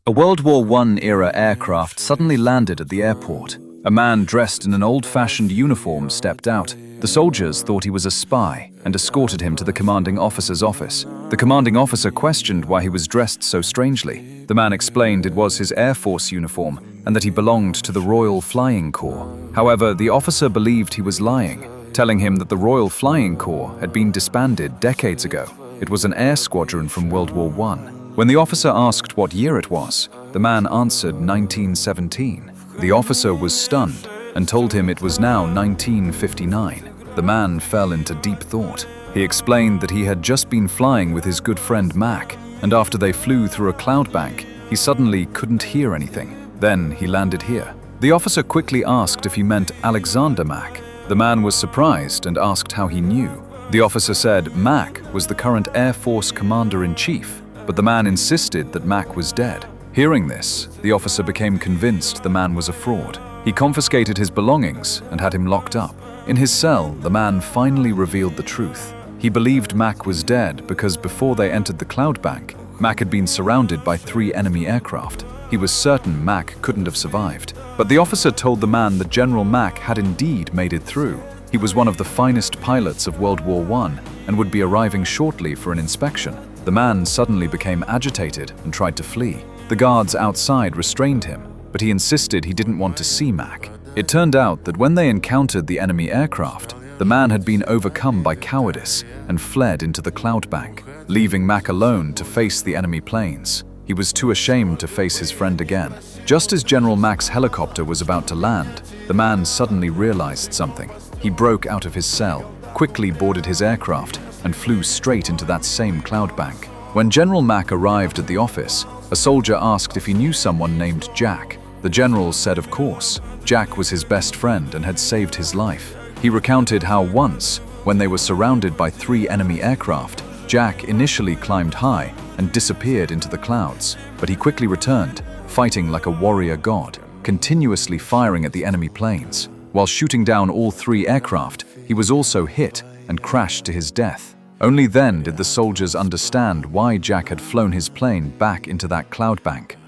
A World War I-era aircraft suddenly landed at the airport. A man dressed in an old-fashioned uniform stepped out. The soldiers thought he was a spy and escorted him to the commanding officer's office. The commanding officer questioned why he was dressed so strangely. The man explained it was his Air Force uniform and that he belonged to the Royal Flying Corps. However, the officer believed he was lying, telling him that the Royal Flying Corps had been disbanded decades ago. It was an air squadron from World War I. When the officer asked what year it was, the man answered 1917. The officer was stunned and told him it was now 1959. The man fell into deep thought. He explained that he had just been flying with his good friend Mac, and after they flew through a cloud bank, he suddenly couldn't hear anything. Then he landed here. The officer quickly asked if he meant Alexander Mack. The man was surprised and asked how he knew. The officer said Mack was the current Air Force Commander-in-Chief, but the man insisted that Mack was dead. Hearing this, the officer became convinced the man was a fraud. He confiscated his belongings and had him locked up. In his cell, the man finally revealed the truth. He believed Mack was dead because before they entered the cloud bank, Mack had been surrounded by 3 enemy aircraft. He was certain Mack couldn't have survived. But the officer told the man that General Mack had indeed made it through. He was one of the finest pilots of World War I and would be arriving shortly for an inspection. The man suddenly became agitated and tried to flee. The guards outside restrained him, but he insisted he didn't want to see Mack. It turned out that when they encountered the enemy aircraft, the man had been overcome by cowardice and fled into the cloud bank, leaving Mack alone to face the enemy planes. He was too ashamed to face his friend again. Just as General Mack's helicopter was about to land, the man suddenly realized something. He broke out of his cell, quickly boarded his aircraft, and flew straight into that same cloud bank. When General Mack arrived at the office, a soldier asked if he knew someone named Jack. The general said of course. Jack was his best friend and had saved his life. He recounted how once, when they were surrounded by 3 enemy aircraft, Jack initially climbed high and disappeared into the clouds, but he quickly returned, fighting like a warrior god, continuously firing at the enemy planes. While shooting down all 3 aircraft, he was also hit and crashed to his death. Only then did the soldiers understand why Jack had flown his plane back into that cloud bank.